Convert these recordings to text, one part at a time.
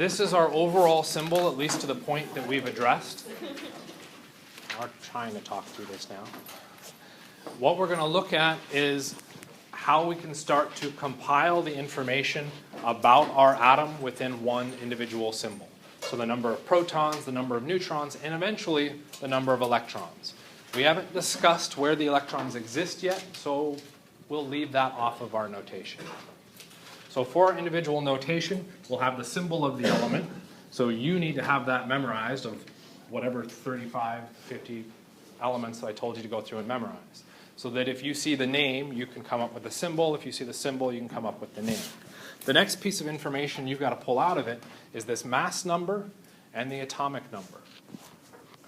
this is our overall symbol, at least to the point that we've addressed. We're trying to talk through this now. What we're going to look at is how we can start to compile the information about our atom within one individual symbol. So the number of protons, the number of neutrons, and eventually the number of electrons. We haven't discussed where the electrons exist yet, so we'll leave that off of our notation. So for our individual notation, we'll have the symbol of the element. So you need to have that memorized of whatever 35, 50 elements that I told you to go through and memorize. So that if you see the name, you can come up with the symbol. If you see the symbol, you can come up with the name. The next piece of information you've got to pull out of it is this mass number and the atomic number.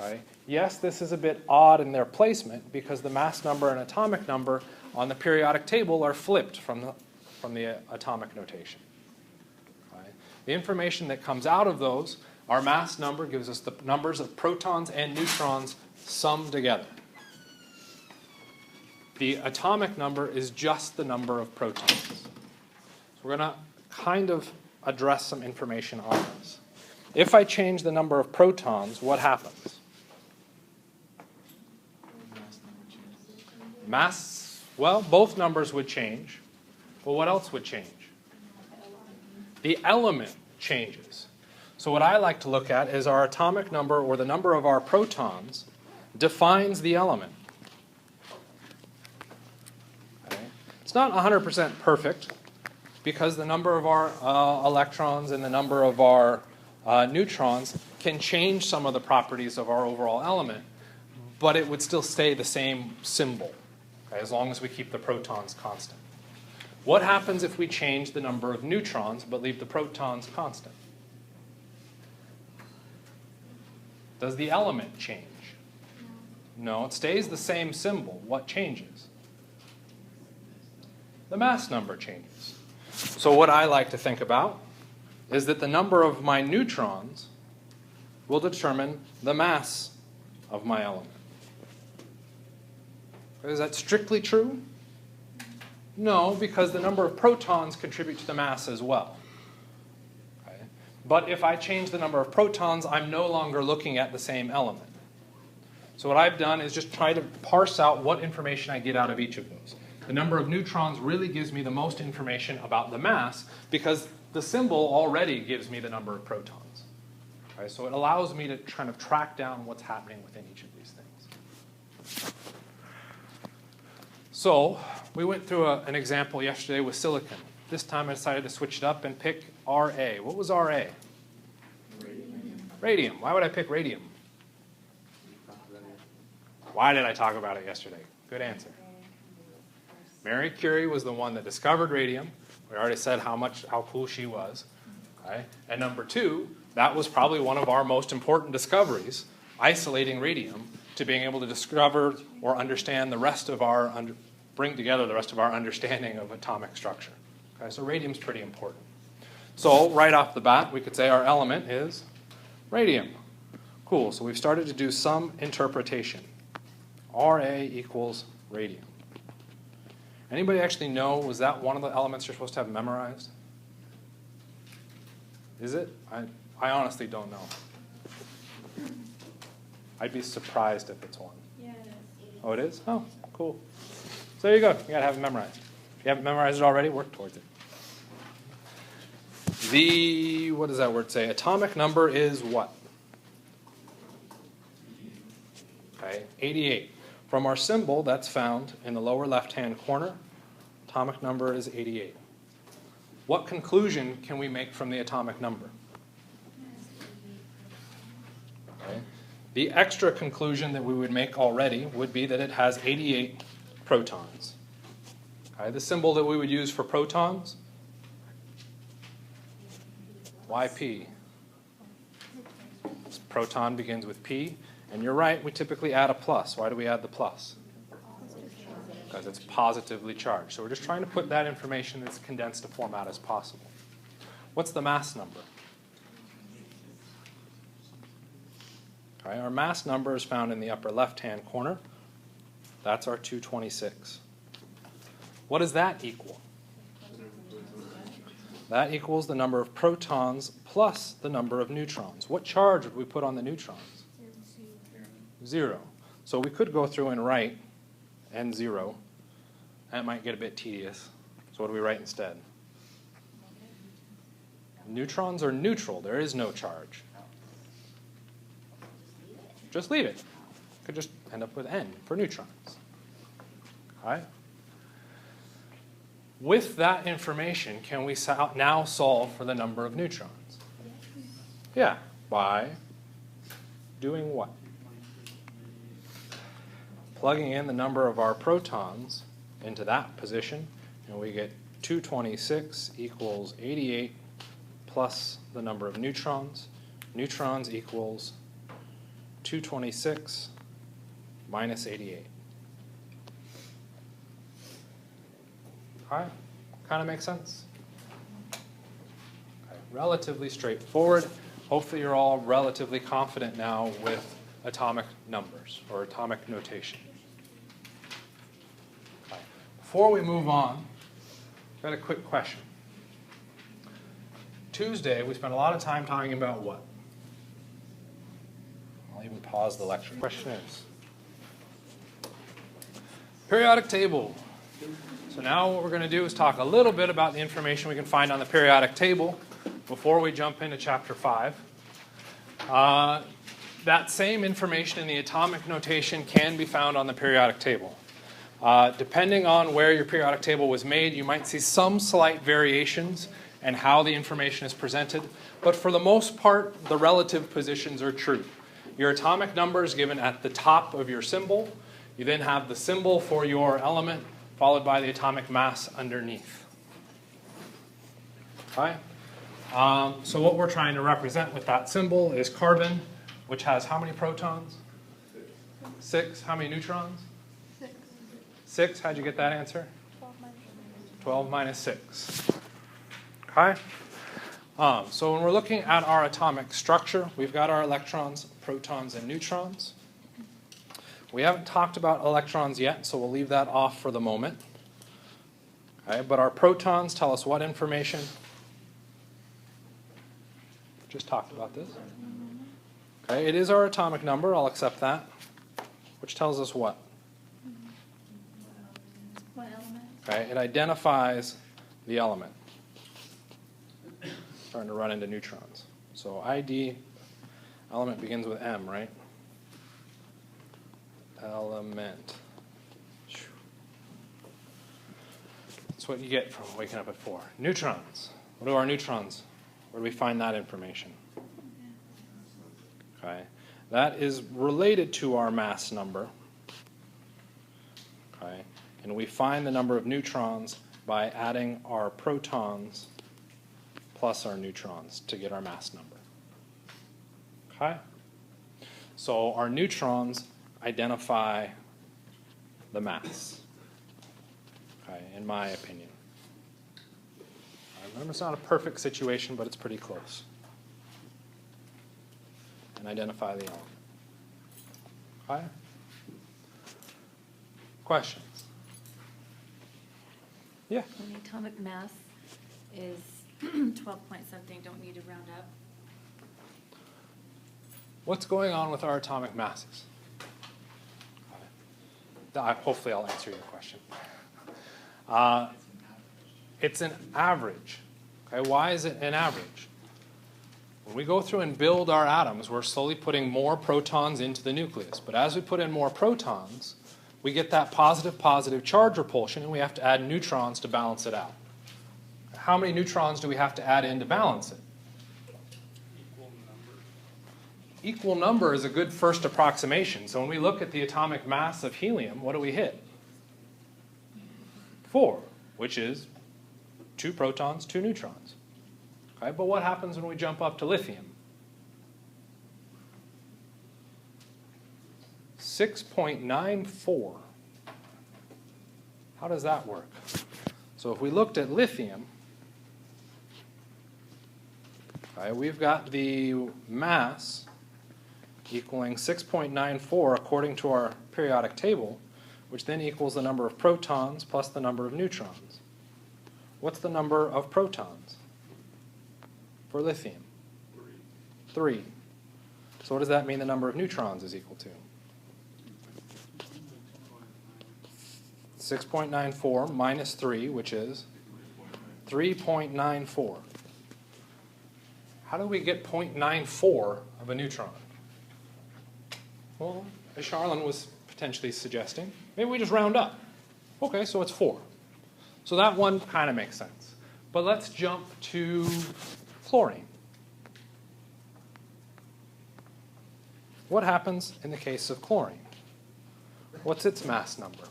Okay? Yes, this is a bit odd in their placement because the mass number and atomic number on the periodic table are flipped from the atomic notation. Okay? The information that comes out of those, our mass number gives us the numbers of protons and neutrons summed together. The atomic number is just the number of protons. So we're going to kind of address some information on this. If I change the number of protons, what happens? Mass, well, both numbers would change. But what else would change? The element changes. So what I like to look at is our atomic number, or the number of our protons, defines the element. Okay. It's not 100% perfect because the number of our electrons and the number of our neutrons can change some of the properties of our overall element, but it would still stay the same symbol, okay, as long as we keep the protons constant. What happens if we change the number of neutrons but leave the protons constant? Does the element change? No, it stays the same symbol. What changes? The mass number changes. So what I like to think about is that the number of my neutrons will determine the mass of my element. Is that strictly true? No, because the number of protons contribute to the mass as well. Okay? But if I change the number of protons, I'm no longer looking at the same element. So what I've done is just try to parse out what information I get out of each of those. The number of neutrons really gives me the most information about the mass because the symbol already gives me the number of protons. Okay? So it allows me to kind of track down what's happening within each of these things. So we went through an example yesterday with silicon. This time I decided to switch it up and pick Ra. What was Ra? Radium. Why would I pick radium? Why did I talk about it yesterday? Good answer. Marie Curie was the one that discovered radium. We already said how cool she was. Okay? And number two, that was probably one of our most important discoveries, isolating radium to being able to discover or understand the rest of our bring together the rest of our understanding of atomic structure. Okay, so radium's pretty important. So right off the bat, we could say our element is radium. Cool, so we've started to do some interpretation. Ra equals radium. Anybody actually know, was that one of the elements you're supposed to have memorized? Is it? I honestly don't know. I'd be surprised if it's one. Yeah, it is. Oh, it is? Oh, cool. So there you go. You got to have it memorized. If you haven't memorized it already, work towards it. What does that word say? Atomic number is what? Okay, 88. From our symbol, that's found in the lower left-hand corner. Atomic number is 88. What conclusion can we make from the atomic number? Okay. The extra conclusion that we would make already would be that it has 88 protons. Okay. The symbol that we would use for protons? Why P? This proton begins with P. And you're right, we typically add a plus. Why do we add the plus? Because it's positively charged. So we're just trying to put that information in as condensed a format as possible. What's the mass number? Okay, our mass number is found in the upper left-hand corner. That's our 226. What does that equal? That equals the number of protons plus the number of neutrons. What charge would we put on the neutrons? 0. So we could go through and write N0. That might get a bit tedious. So what do we write instead? Neutrons are neutral. There is no charge. Just leave it. Could just end up with N for neutrons. All right? With that information, can we now solve for the number of neutrons? Yeah, by doing what? Plugging in the number of our protons into that position, and we get 226 equals 88 plus the number of neutrons. Neutrons equals 226 minus 88. All right, kind of makes sense? Okay. Relatively straightforward. Hopefully you're all relatively confident now with atomic numbers or atomic notation. Okay. Before we move on, I've got a quick question. Tuesday, we spent a lot of time talking about what? I'll even pause the lecture. Question is, periodic table. So now what we're going to do is talk a little bit about the information we can find on the periodic table before we jump into Chapter 5. That same information in the atomic notation can be found on the periodic table. Depending on where your periodic table was made, you might see some slight variations in how the information is presented. But for the most part, the relative positions are true. Your atomic number is given at the top of your symbol. You then have the symbol for your element, followed by the atomic mass underneath. Okay? So what we're trying to represent with that symbol is carbon, which has how many protons? 6. How many neutrons? 6. 6. How'd you get that answer? 12 12 minus minus 6. Okay? So when we're looking at our atomic structure, we've got our electrons, protons, and neutrons. We haven't talked about electrons yet, so we'll leave that off for the moment. Okay, but our protons tell us what information? Just talked about this. Okay, it is our atomic number, I'll accept that. Which tells us what? What element? Okay, it identifies the element. Starting to run into neutrons. So ID, element begins with M, right? Element. That's what you get from waking up at 4. Neutrons. What are our neutrons? Where do we find that information? Okay. That is related to our mass number. Okay. And we find the number of neutrons by adding our protons plus our neutrons to get our mass number. Okay? So our neutrons identify the mass, okay, in my opinion. I remember it's not a perfect situation, but it's pretty close. And identify the element. Okay? Questions? Yeah? When the atomic mass is 12 point something, don't need to round up. What's going on with our atomic masses? Hopefully I'll answer your question. It's an average. Okay, why is it an average? When we go through and build our atoms, we're slowly putting more protons into the nucleus. But as we put in more protons, we get that positive charge repulsion, and we have to add neutrons to balance it out. How many neutrons do we have to add in to balance it? Equal number is a good first approximation. So when we look at the atomic mass of helium, what do we hit? 4, which is 2 protons, 2 neutrons. Okay, but what happens when we jump up to lithium? 6.94. How does that work? So if we looked at lithium, okay, we've got the mass equaling 6.94 according to our periodic table, which then equals the number of protons plus the number of neutrons. What's the number of protons? for lithium? 3. So what does that mean the number of neutrons is equal to? 6.94 minus 3, which is 3.94. How do we get 0.94 of a neutron? Well, as Charlene was potentially suggesting, maybe we just round up. Okay, so it's 4. So that one kind of makes sense. But let's jump to chlorine. What happens in the case of chlorine? What's its mass number?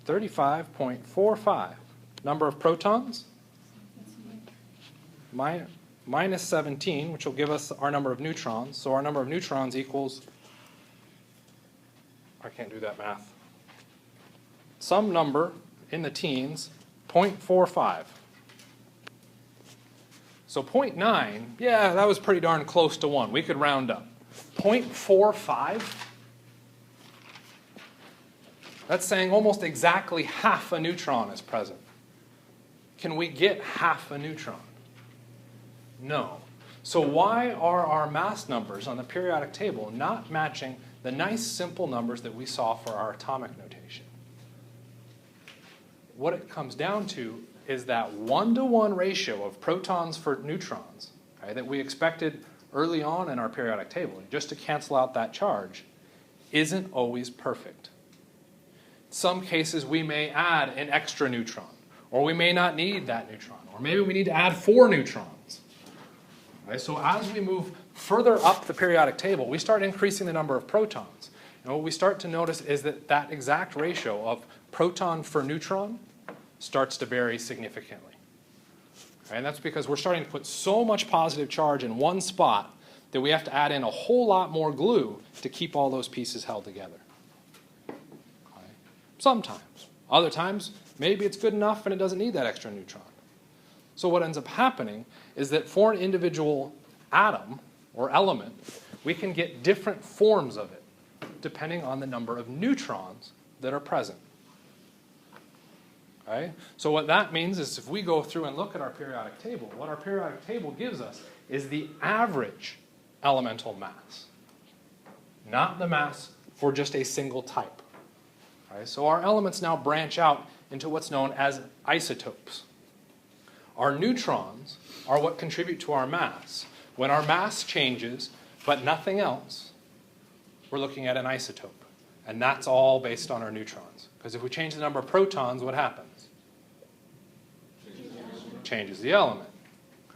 35.45. Number of protons? Minus 17, which will give us our number of neutrons. So our number of neutrons equals, I can't do that math, some number in the teens, 0.45. So 0.9, yeah, that was pretty darn close to 1. We could round up. 0.45? That's saying almost exactly half a neutron is present. Can we get half a neutron? No. So why are our mass numbers on the periodic table not matching the nice simple numbers that we saw for our atomic notation? What it comes down to is that 1-to-1 ratio of protons for neutrons, okay, that we expected early on in our periodic table, just to cancel out that charge, isn't always perfect. In some cases, we may add an extra neutron, or we may not need that neutron, or maybe we need to add 4 neutrons. Okay, so as we move further up the periodic table, we start increasing the number of protons. And what we start to notice is that that exact ratio of proton for neutron starts to vary significantly. Okay, and that's because we're starting to put so much positive charge in one spot that we have to add in a whole lot more glue to keep all those pieces held together. Okay. Sometimes. Other times, maybe it's good enough and it doesn't need that extra neutron. So what ends up happening is that for an individual atom or element, we can get different forms of it depending on the number of neutrons that are present. Okay? So what that means is if we go through and look at our periodic table, what our periodic table gives us is the average elemental mass, not the mass for just a single type. Okay? So our elements now branch out into what's known as isotopes. Our neutrons are what contribute to our mass. When our mass changes, but nothing else, we're looking at an isotope. And that's all based on our neutrons. Because if we change the number of protons, what happens? Changes the element.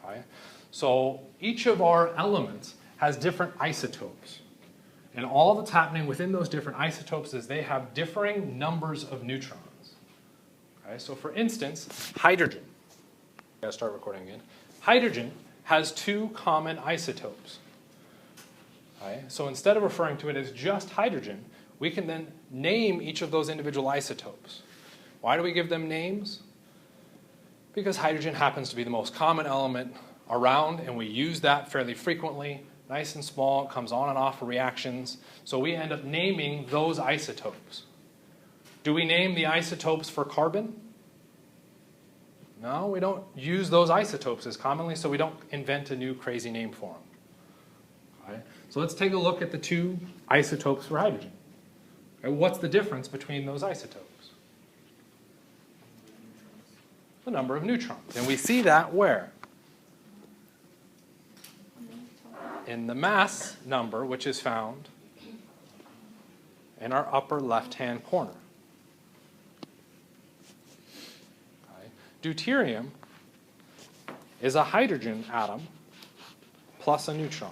Okay? So each of our elements has different isotopes. And all that's happening within those different isotopes is they have differing numbers of neutrons. Okay? So for instance, hydrogen. I gotta start recording again. Hydrogen has 2 common isotopes. Okay? So instead of referring to it as just hydrogen, we can then name each of those individual isotopes. Why do we give them names? Because hydrogen happens to be the most common element around, and we use that fairly frequently. Nice and small, it comes on and off of reactions. So we end up naming those isotopes. Do we name the isotopes for carbon? No, we don't use those isotopes as commonly, so we don't invent a new crazy name for them. Okay? So let's take a look at the 2 isotopes for hydrogen. Okay, what's the difference between those isotopes? The number of neutrons. And we see that where? In the mass number, which is found in our upper left-hand corner. Okay. Deuterium is a hydrogen atom plus a neutron.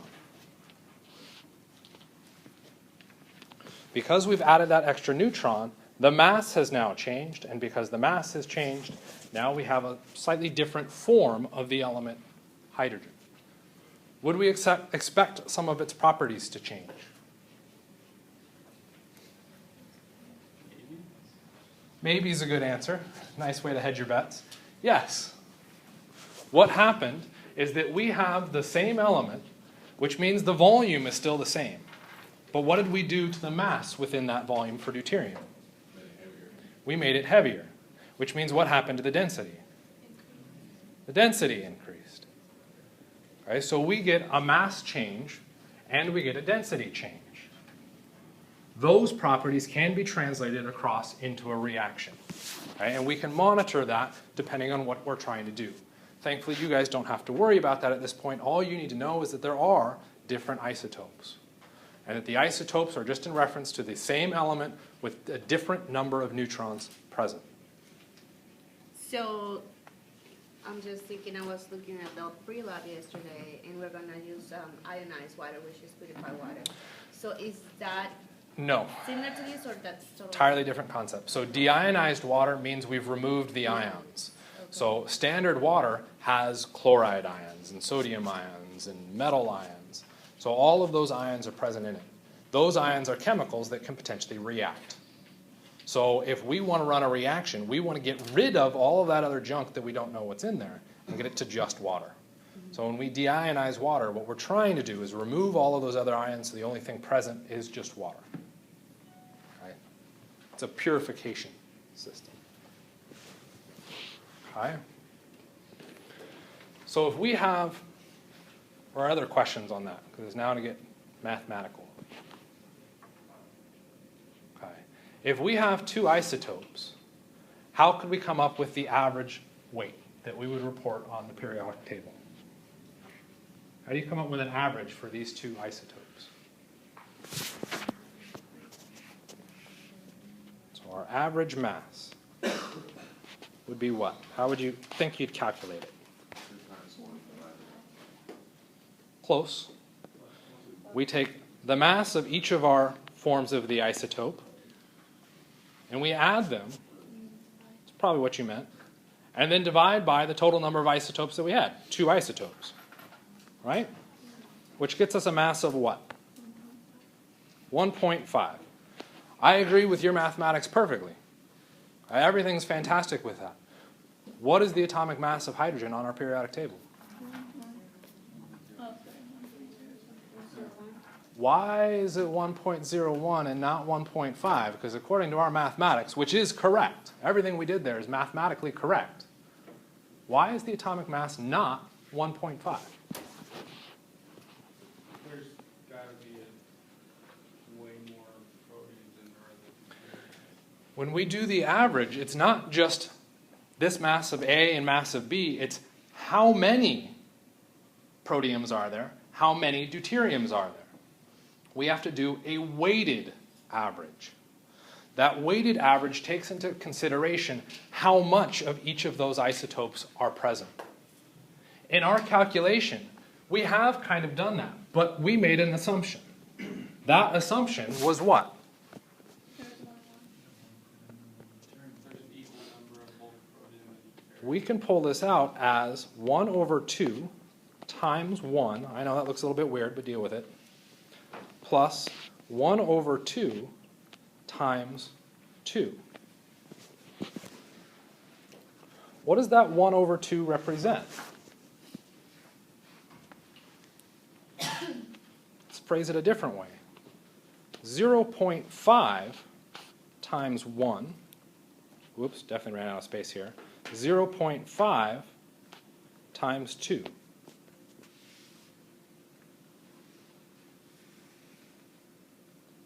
Because we've added that extra neutron, the mass has now changed, and because the mass has changed, now we have a slightly different form of the element hydrogen. Would we expect some of its properties to change? Maybe is a good answer. Nice way to hedge your bets. Yes. What happened is that we have the same element, which means the volume is still the same. But what did we do to the mass within that volume for deuterium? We made it heavier, which means what happened to the density? the density increased. Okay, so we get a mass change and we get a density change. Those properties can be translated across into a reaction. Okay, and we can monitor that depending on what we're trying to do. Thankfully, you guys don't have to worry about that at this point. All you need to know is that there are different isotopes, and that the isotopes are just in reference to the same element with a different number of neutrons present. So I'm just thinking, I was looking at the pre-lab yesterday, and we're going to use ionized water, which is purified water. So is that No. similar to this, or that's totally Entirely different concept. So deionized water means we've removed the ions. Okay. So standard water has chloride ions and sodium ions and metal ions. So all of those ions are present in it. Those ions are chemicals that can potentially react. So if we want to run a reaction, we want to get rid of all of that other junk that we don't know what's in there and get it to just water. So when we deionize water, what we're trying to do is remove all of those other ions so the only thing present is just water. Right? It's a purification system. Okay? So if we have, or other questions on that, because it's now to get mathematical. Okay. If we have two isotopes, how could we come up with the average weight that we would report on the periodic table? How do you come up with an average for these two isotopes? So our average mass would be what? How would you think you'd calculate it? Close. We take the mass of each of our forms of the isotope, and we add them. That's probably what you meant. And then divide by the total number of isotopes that we had. 2 isotopes. Right? Which gets us a mass of what? 1.5. I agree with your mathematics perfectly. Everything's fantastic with that. What is the atomic mass of hydrogen on our periodic table? Why is it 1.01 and not 1.5? Because according to our mathematics, which is correct, everything we did there is mathematically correct. Why is the atomic mass not 1.5? There's got to be a way more proteins than there are. When we do the average, it's not just this mass of A and mass of B, it's how many protiums are there, how many deuteriums are there. We have to do a weighted average. That weighted average takes into consideration how much of each of those isotopes are present. In our calculation, we have kind of done that, but we made an assumption. That assumption was what? There's an equal number of both protein and We can pull this out as 1 over 2 times 1. I know that looks a little bit weird, but deal with it. Plus 1 over 2 times 2. What does that 1 over 2 represent? Let's phrase it a different way. 0.5 times 1. Whoops, definitely ran out of space here. 0.5 times 2.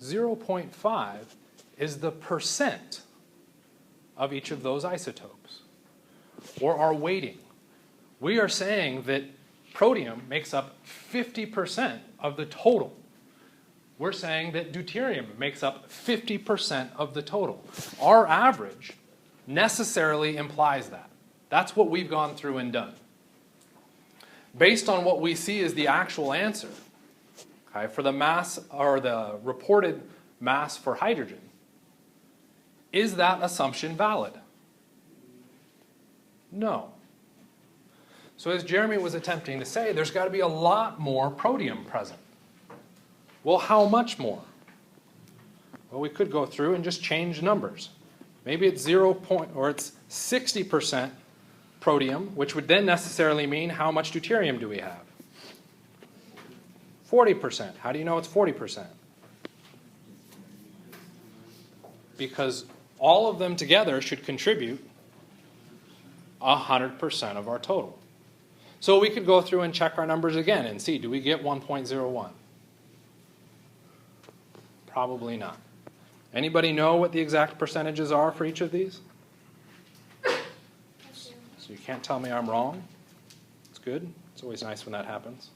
.5 is the percent of each of those isotopes, or our weighting. We are saying that protium makes up 50% of the total. We're saying that deuterium makes up 50% of the total. Our average necessarily implies that. That's what we've gone through and done. Based on what we see as the actual answer, okay, for the mass, or the reported mass for hydrogen, is that assumption valid? No. So as Jeremy was attempting to say, there's got to be a lot more protium present. Well, how much more? Well, we could go through and just change numbers. Maybe it's 60% protium, which would then necessarily mean how much deuterium do we have? 40%. How do you know it's 40%? Because all of them together should contribute 100% of our total. So we could go through and check our numbers again and see, do we get 1.01? Probably not. Anybody know what the exact percentages are for each of these? So you can't tell me I'm wrong. It's good. It's always nice when that happens.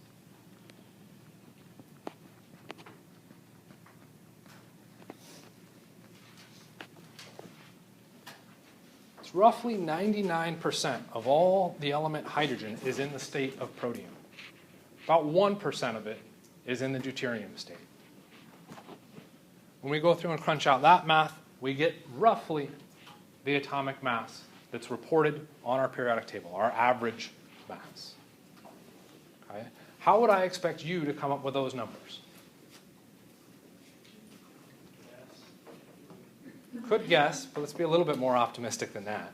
It's roughly 99% of all the element hydrogen is in the state of protium. About 1% of it is in the deuterium state. When we go through and crunch out that math, we get roughly the atomic mass that's reported on our periodic table, our average mass. Okay? How would I expect you to come up with those numbers? Could guess, but let's be a little bit more optimistic than that.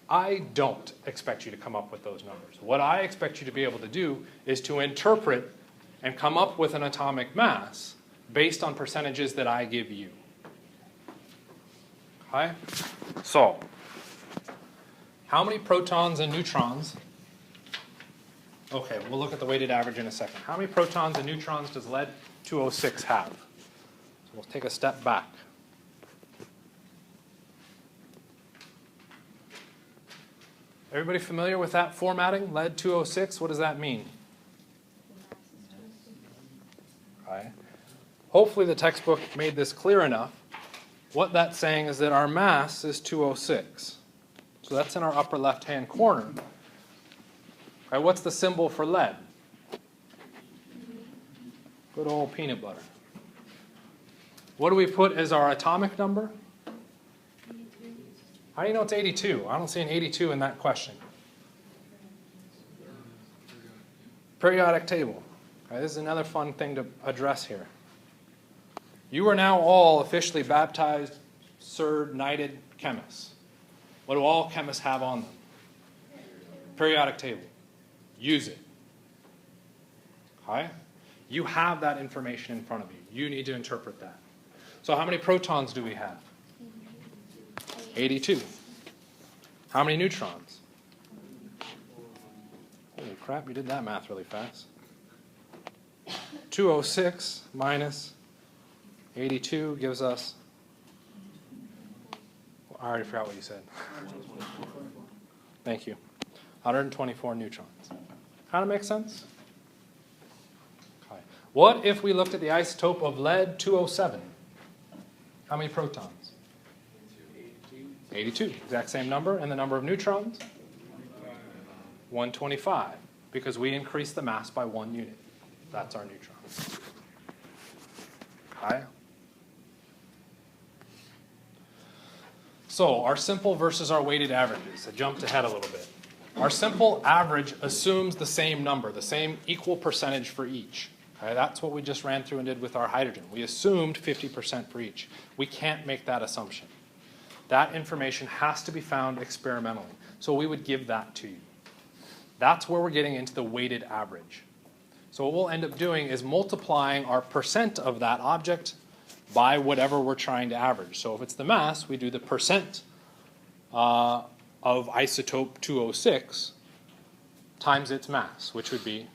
I don't expect you to come up with those numbers. What I expect you to be able to do is to interpret and come up with an atomic mass based on percentages that I give you. Okay? So, how many protons and neutrons? Okay, we'll look at the weighted average in a second. How many protons and neutrons does lead-206 have? So we'll take a step back. Everybody familiar with that formatting? Lead-206, what does that mean? Okay. Hopefully the textbook made this clear enough. What that's saying is that our mass is 206. So that's in our upper left-hand corner. Okay, what's the symbol for lead? Good old peanut butter. What do we put as our atomic number? How do you know it's 82? I don't see an 82 in that question. Periodic table. Okay, this is another fun thing to address here. You are now all officially baptized, CERD, knighted chemists. What do all chemists have on them? Periodic table. Use it. Okay? You have that information in front of you. You need to interpret that. So how many protons do we have? 82. How many neutrons? Holy crap, you did that math really fast. 206 minus 82 gives us, I already forgot what you said. Thank you. 124 neutrons. Kind of makes sense? Okay. What if we looked at the isotope of lead-207? How many protons? 82. Exact same number. And the number of neutrons? 125. Because we increased the mass by 1 unit. That's our neutron. Okay. So our simple versus our weighted averages. I jumped ahead a little bit. Our simple average assumes the same number, the same equal percentage for each. Okay, that's what we just ran through and did with our hydrogen. We assumed 50% for each. We can't make that assumption. That information has to be found experimentally. So we would give that to you. That's where we're getting into the weighted average. So what we'll end up doing is multiplying our percent of that object by whatever we're trying to average. So if it's the mass, we do the percent of isotope 206 times its mass, which would be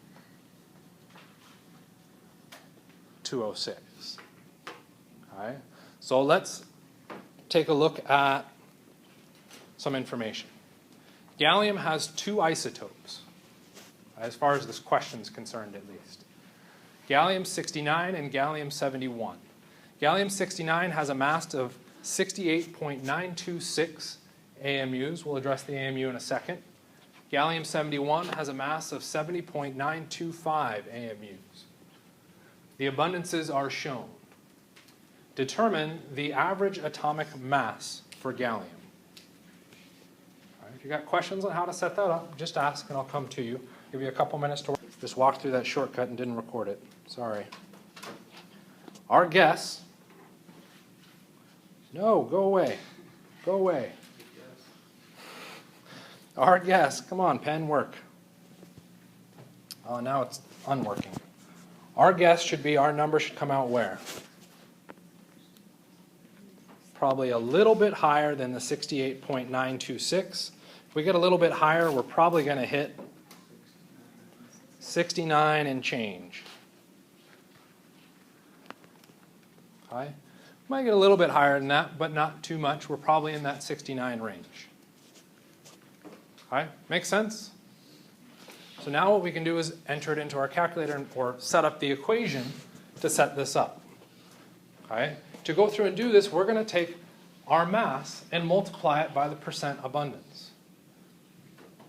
206. Okay? So let's take a look at some information. Gallium has 2 isotopes, as far as this question is concerned at least. Gallium-69 and gallium-71. Gallium-69 has a mass of 68.926 AMUs. We'll address the AMU in a second. Gallium-71 has a mass of 70.925 AMUs. The abundances are shown. Determine the average atomic mass for gallium. All right, if you got questions on how to set that up, just ask and I'll come to you. Give you a couple minutes to work. Just walked through that shortcut and didn't record it. Sorry. Our guess. No, go away. Go away. Our guess. Come on, pen, work. Oh, now it's unworking. Our guess should be, our number should come out where? Probably a little bit higher than the 68.926. If we get a little bit higher, we're probably going to hit 69 and change. Okay? Might get a little bit higher than that, but not too much. We're probably in that 69 range. Okay? Make sense? So now what we can do is enter it into our calculator or set up the equation to set this up. Okay? To go through and do this, we're going to take our mass and multiply it by the percent abundance.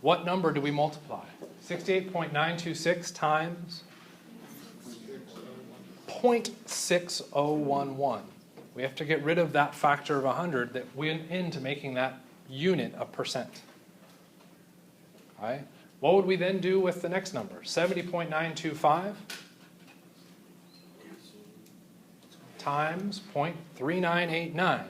What number do we multiply? 68.926 times 0.6011. We have to get rid of that factor of 100 that went into making that unit a percent. Okay? What would we then do with the next number? 70.925 times 0.3989.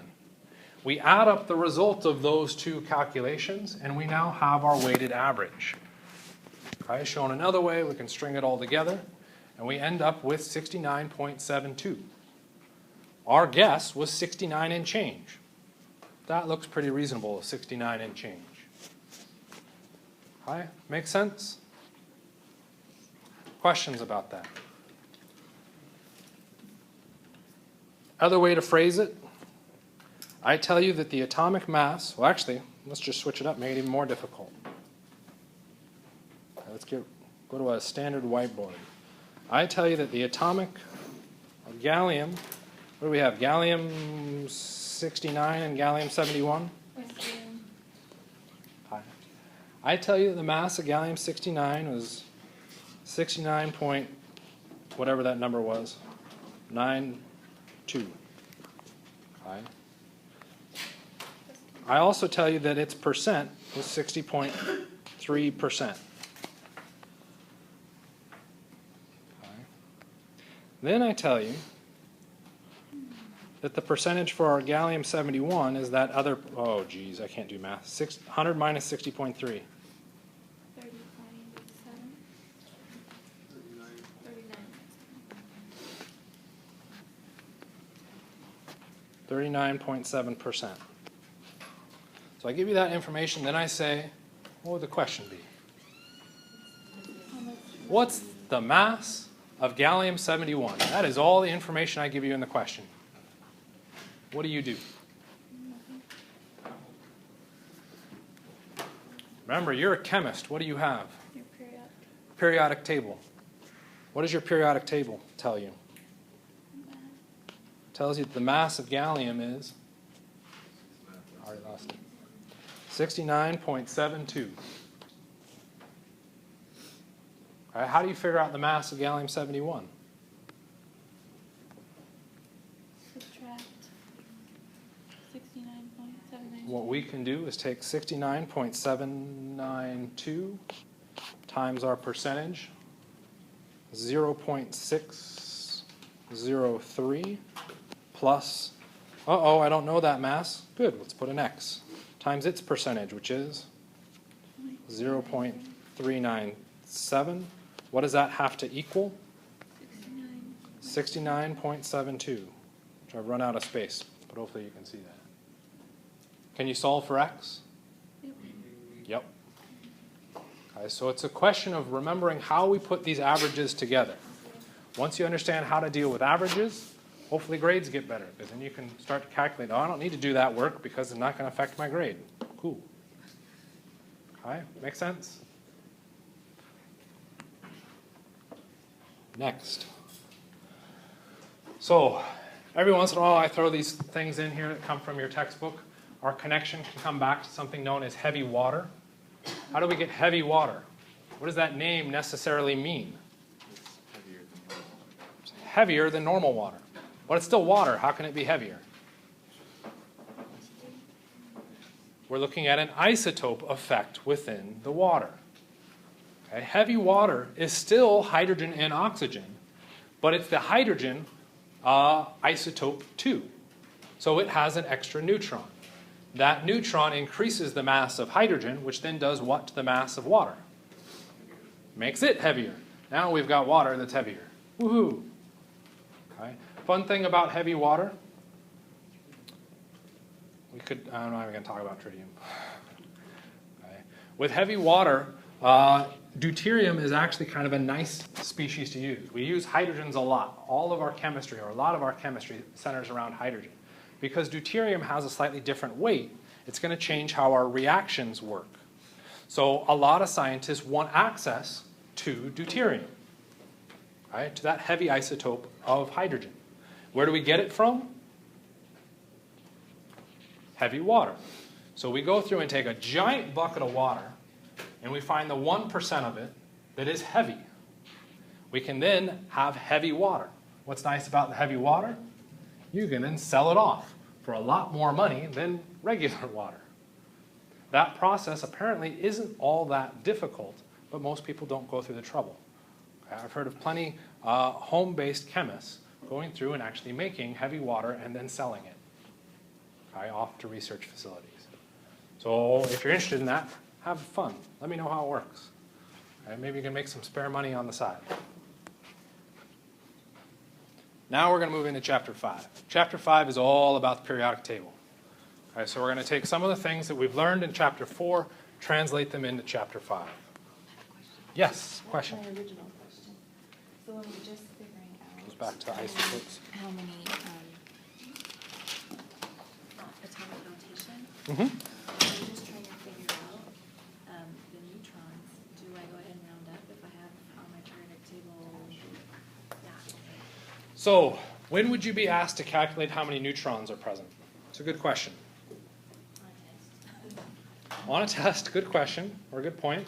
We add up the result of those two calculations, and we now have our weighted average. Okay, shown another way, we can string it all together, and we end up with 69.72. Our guess was 69 and change. That looks pretty reasonable, 69 and change. Okay, make sense? Questions about that? Other way to phrase it, I tell you that the atomic mass, well actually, let's just switch it up, make it even more difficult. Okay, let's go to a standard whiteboard. I tell you that the atomic of gallium, what do we have? Gallium 69 and gallium 71? Hi. I tell you that the mass of gallium 69 was 69 point, whatever that number was, 92. Okay. I also tell you that its percent was 60.3%. Okay. Then I tell you that the percentage for our gallium 71 is that other, oh geez, I can't do math, 100 minus 60.3. 30.7. 39.7%. So I give you that information, then I say, what would the question be? What's the mass of gallium 71? That is all the information I give you in the question. What do you do? Remember, you're a chemist. What do you have? Your periodic. Periodic table. What does your periodic table tell you? Tells you that the mass of gallium is, I already lost it, 69.72. All right, how do you figure out the mass of gallium 71? Subtract 69.792. What we can do is take 69.792 times our percentage, 0.603 plus, I don't know that mass. Good, let's put an X. Times its percentage, which is 0.397. What does that have to equal? 69.72, which I've run out of space, but hopefully you can see that. Can you solve for X? Yep. Okay, so it's a question of remembering how we put these averages together. Once you understand how to deal with averages, hopefully grades get better, because then you can start to calculate, oh, I don't need to do that work because it's not going to affect my grade. Cool. Okay, make sense? Next. So, every once in a while I throw these things in here that come from your textbook. Our connection can come back to something known as heavy water. How do we get heavy water? What does that name necessarily mean? It's heavier than normal water. But it's still water. How can it be heavier? We're looking at an isotope effect within the water. Okay? Heavy water is still hydrogen and oxygen, but it's the hydrogen isotope 2. So it has an extra neutron. That neutron increases the mass of hydrogen, which then does what to the mass of water? Makes it heavier. Now we've got water that's heavier. Woohoo! Okay. Fun thing about heavy water, I'm not even going to talk about tritium. Okay. With heavy water, deuterium is actually kind of a nice species to use. We use hydrogens a lot. All of our chemistry, or a lot of our chemistry, centers around hydrogen. Because deuterium has a slightly different weight, it's going to change how our reactions work. So a lot of scientists want access to deuterium, right, to that heavy isotope of hydrogen. Where do we get it from? Heavy water. So we go through and take a giant bucket of water, and we find the 1% of it that is heavy. We can then have heavy water. What's nice about the heavy water? You can then sell it off for a lot more money than regular water. That process apparently isn't all that difficult, but most people don't go through the trouble. I've heard of plenty home-based chemists going through and actually making heavy water and then selling it off to research facilities. So if you're interested in that, have fun. Let me know how it works. Maybe you can make some spare money on the side. Now we're going to move into Chapter 5. Chapter 5 is all about the periodic table. So we're going to take some of the things that we've learned in Chapter 4, translate them into Chapter 5. Yes, question? That's my original question. So when we're just figuring out. Goes back to isotopes. How many atomic notation? Mm-hmm. I'm just trying to figure out the neutrons. Do I go ahead and round up if I have on my periodic table? Yeah. So when would you be asked to calculate how many neutrons are present? It's a good question. On a test, good question, or good point.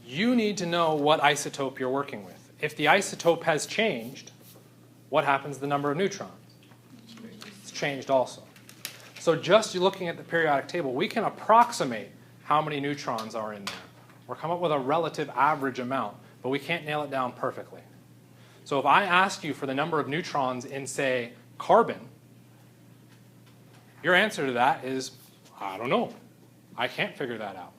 You need to know what isotope you're working with. If the isotope has changed, what happens to the number of neutrons? It's changed also. So just looking at the periodic table, we can approximate how many neutrons are in there, or come up with a relative average amount, but we can't nail it down perfectly. So if I ask you for the number of neutrons in, say, carbon, your answer to that is, I don't know. I can't figure that out.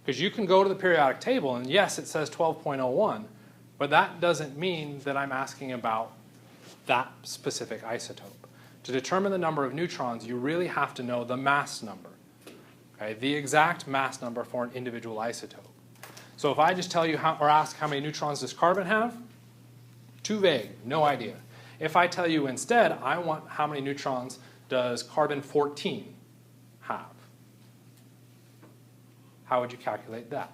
Because you can go to the periodic table, and yes, it says 12.01, but that doesn't mean that I'm asking about that specific isotope. To determine the number of neutrons, you really have to know the mass number, the exact mass number for an individual isotope. So if I just tell you or ask how many neutrons does carbon have, too vague, no idea. If I tell you instead, I want how many neutrons does carbon-14 have? How would you calculate that?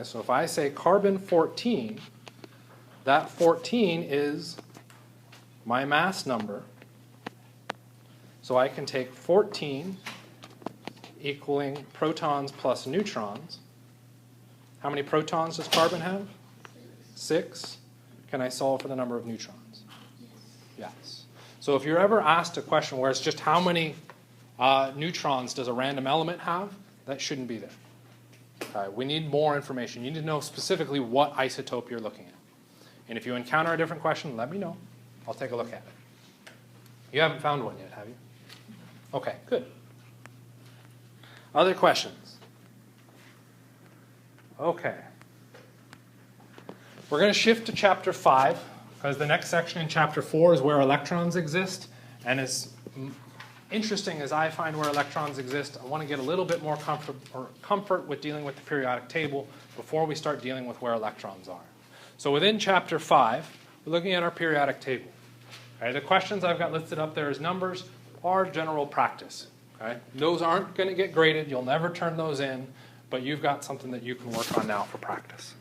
So if I say carbon-14, that 14 is my mass number. So I can take 14 equaling protons plus neutrons. How many protons does carbon have? 6. Can I solve for the number of neutrons? Yes. So if you're ever asked a question where it's just how many neutrons does a random element have, that shouldn't be there. We need more information. You need to know specifically what isotope you're looking at. And if you encounter a different question, let me know. I'll take a look at it. You haven't found one yet, have you? Okay, good. Other questions? Okay. We're going to shift to Chapter 5, because the next section in Chapter 4 is where electrons exist. And as interesting as I find where electrons exist, I want to get a little bit more comfort with dealing with the periodic table before we start dealing with where electrons are. So within Chapter 5, we're looking at our periodic table. The questions I've got listed up there as numbers are general practice. Those aren't going to get graded. You'll never turn those in, but you've got something that you can work on now for practice.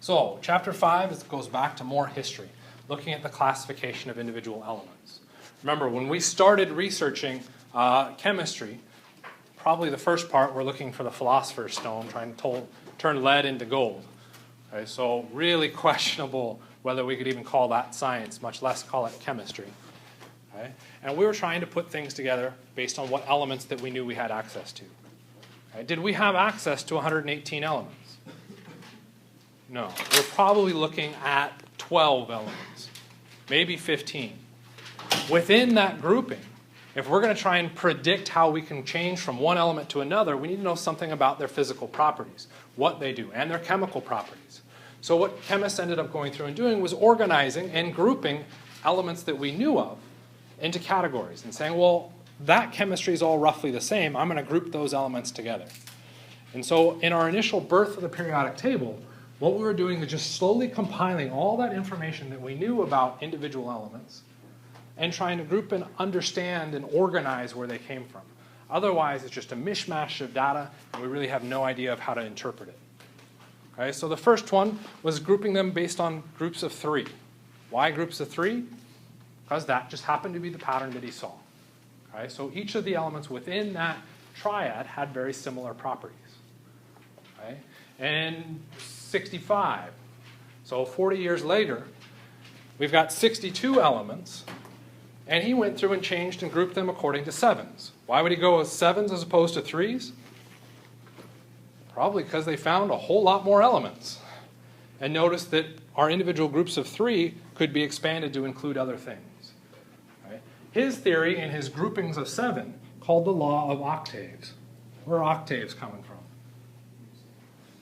So Chapter 5 goes back to more history, looking at the classification of individual elements. Remember, when we started researching chemistry, probably the first part we're looking for the philosopher's stone, trying to turn lead into gold. So really questionable whether we could even call that science, much less call it chemistry. And we were trying to put things together based on what elements that we knew we had access to. Did we have access to 118 elements? No. We're probably looking at 12 elements, maybe 15. Within that grouping, if we're going to try and predict how we can change from one element to another, we need to know something about their physical properties, what they do, and their chemical properties. So what chemists ended up going through and doing was organizing and grouping elements that we knew of into categories and saying, well, that chemistry is all roughly the same. I'm going to group those elements together. And so in our initial birth of the periodic table, what we were doing is just slowly compiling all that information that we knew about individual elements and trying to group and understand and organize where they came from. Otherwise, it's just a mishmash of data, and we really have no idea of how to interpret it. Okay, so the first one was grouping them based on groups of 3. Why groups of 3? Because that just happened to be the pattern that he saw. Okay, so each of the elements within that triad had very similar properties. Okay, and 65. So 40 years later, we've got 62 elements, and he went through and changed and grouped them according to 7s. Why would he go with 7s as opposed to 3s? Probably because they found a whole lot more elements and noticed that our individual groups of 3 could be expanded to include other things. Right? His theory in his groupings of 7 called the law of octaves. Where are octaves coming from?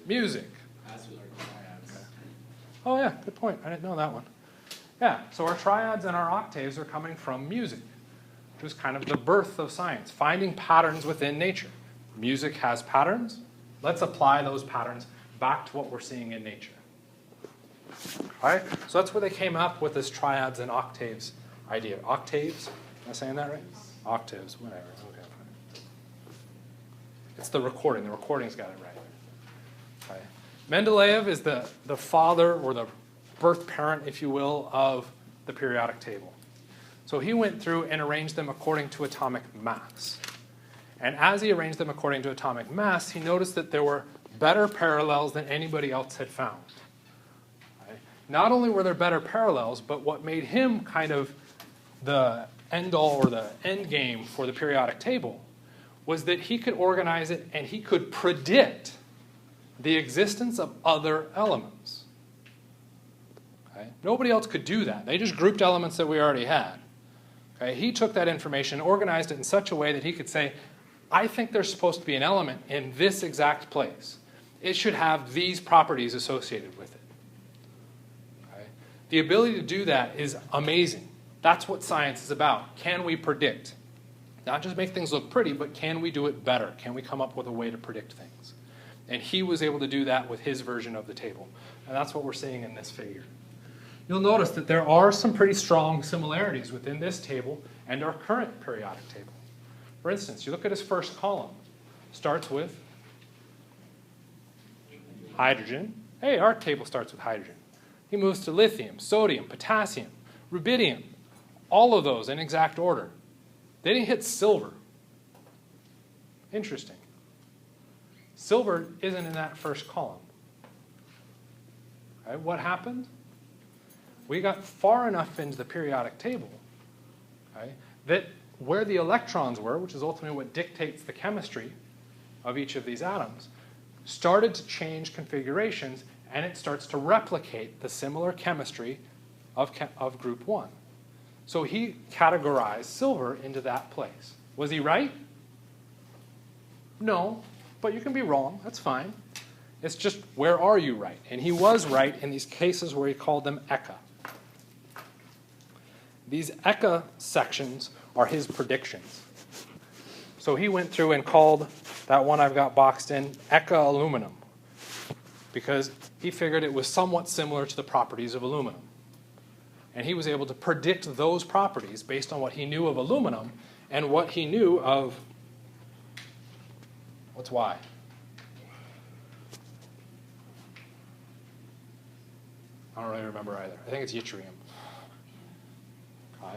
Music. That's what our triads. Okay. Oh yeah, good point. I didn't know that one. Yeah, so our triads and our octaves are coming from music, which was kind of the birth of science, finding patterns within nature. Music has patterns. Let's apply those patterns back to what we're seeing in nature. All right, so that's where they came up with this triads and octaves idea. Octaves? Am I saying that right? Octaves, whatever. Okay, fine. It's the recording. The recording's got it right. Okay. Mendeleev is the father or the birth parent, if you will, of the periodic table. So he went through and arranged them according to atomic mass. And as he arranged them according to atomic mass, he noticed that there were better parallels than anybody else had found. Right? Not only were there better parallels, but what made him kind of the end-all or the end game for the periodic table was that he could organize it and he could predict the existence of other elements. Okay? Nobody else could do that. They just grouped elements that we already had. Okay? He took that information, organized it in such a way that he could say, I think there's supposed to be an element in this exact place. It should have these properties associated with it. Okay? The ability to do that is amazing. That's what science is about. Can we predict? Not just make things look pretty, but can we do it better? Can we come up with a way to predict things? And he was able to do that with his version of the table. And that's what we're seeing in this figure. You'll notice that there are some pretty strong similarities within this table and our current periodic table. For instance, you look at his first column. Starts with hydrogen. Hey, our table starts with hydrogen. He moves to lithium, sodium, potassium, rubidium. All of those in exact order. Then he hits silver. Interesting. Silver isn't in that first column. Okay, what happened? We got far enough into the periodic table, okay, that where the electrons were, which is ultimately what dictates the chemistry of each of these atoms, started to change configurations, and it starts to replicate the similar chemistry of group 1. So he categorized silver into that place. Was he right? No, but you can be wrong. That's fine. It's just, where are you right? And he was right in these cases where he called them eka. These eka sections are his predictions. So he went through and called that one I've got boxed in eka aluminum, because he figured it was somewhat similar to the properties of aluminum. And he was able to predict those properties based on what he knew of aluminum and what he knew of, what's Y? I don't really remember either. I think it's yttrium. Okay.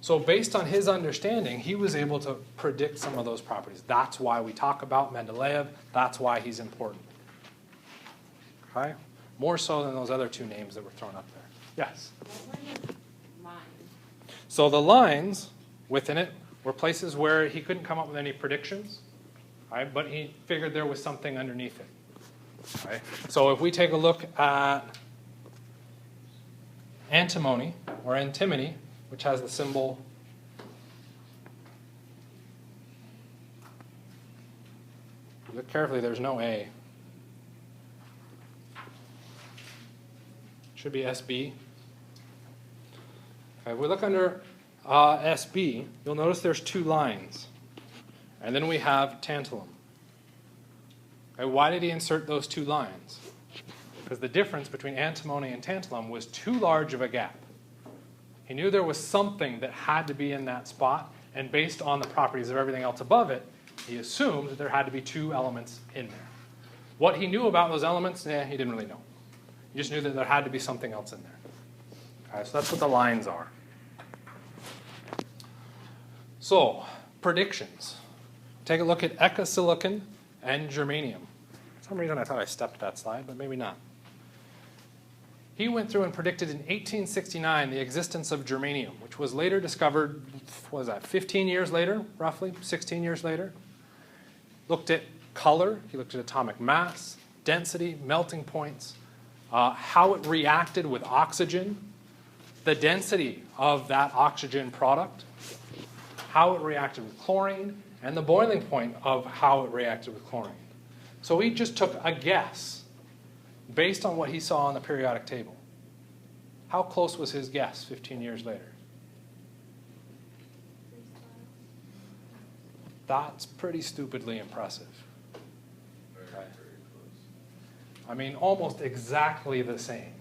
So based on his understanding, he was able to predict some of those properties. That's why we talk about Mendeleev. That's why he's important. Okay? More so than those other two names that were thrown up there. Yes? What were his lines? So the lines within it were places where he couldn't come up with any predictions, right? But he figured there was something underneath it. Right? So if we take a look at antimony, or antimony, which has the symbol look carefully, there's no A. Should be SB. If we look under SB, you'll notice there's 2 lines. And then we have tantalum. Okay, why did he insert those 2 lines? Because the difference between antimony and tantalum was too large of a gap. He knew there was something that had to be in that spot, and based on the properties of everything else above it, he assumed that there had to be 2 elements in there. What he knew about those elements, he didn't really know. He just knew that there had to be something else in there. Okay, so that's what the lines are. So, predictions. Take a look at ecosilicon and germanium. For some reason I thought I stepped that slide, but maybe not. He went through and predicted in 1869 the existence of germanium, which was later discovered, what was that, 15 years later, roughly, 16 years later. Looked at color, he looked at atomic mass, density, melting points, how it reacted with oxygen, the density of that oxygen product, how it reacted with chlorine, and the boiling point of how it reacted with chlorine. So he just took a guess based on what he saw on the periodic table. How close was his guess 15 years later? That's pretty stupidly impressive. Okay. I mean, almost exactly the same.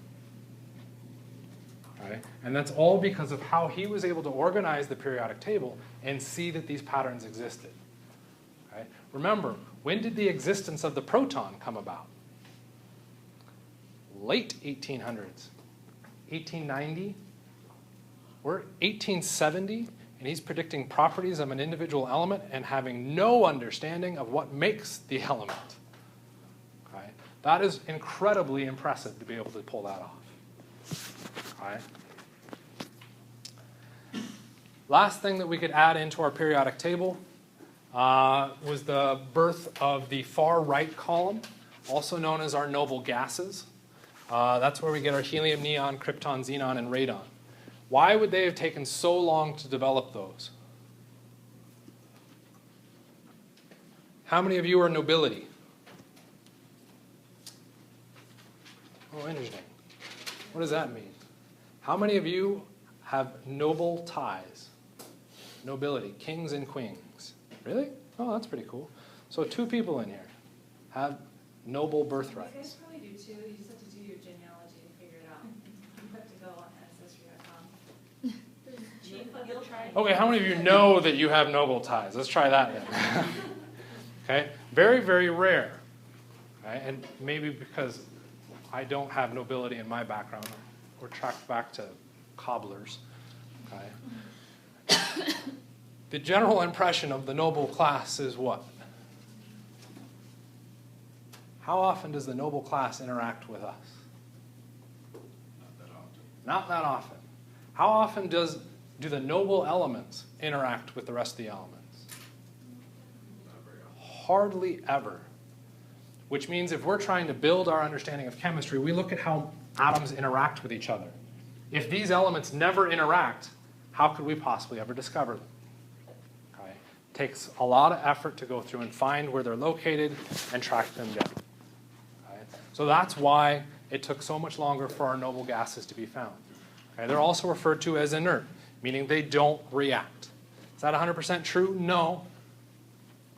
Okay. And that's all because of how he was able to organize the periodic table and see that these patterns existed. Okay. Remember, when did the existence of the proton come about? Late 1800s. 1890? We're 1870, and he's predicting properties of an individual element and having no understanding of what makes the element. Okay? That is incredibly impressive to be able to pull that off. Okay? Last thing that we could add into our periodic table was the birth of the far right column, also known as our noble gases. That's where we get our helium, neon, krypton, xenon, and radon. Why would they have taken so long to develop those? How many of you are nobility? Oh, interesting. What does that mean? How many of you have noble ties? Nobility, kings and queens. Really? Oh, that's pretty cool. So 2 people in here have noble birthrights. You guys probably do too. You just have to do your genealogy and figure it out. You have to go on ancestry.com. Okay, how many of you know that you have noble ties? Let's try that then. Okay, very, very rare. Okay? And maybe because I don't have nobility in my background, we're tracked back to cobblers. Okay. The general impression of the noble class is what? How often does the noble class interact with us? Not that often. Not that often. How often do the noble elements interact with the rest of the elements? Not very often. Hardly ever. Which means if we're trying to build our understanding of chemistry, we look at how atoms interact with each other. If these elements never interact, how could we possibly ever discover them? Okay. It takes a lot of effort to go through and find where they're located and track them down. Okay. So that's why it took so much longer for our noble gases to be found. Okay. They're also referred to as inert, meaning they don't react. Is that 100% true? No.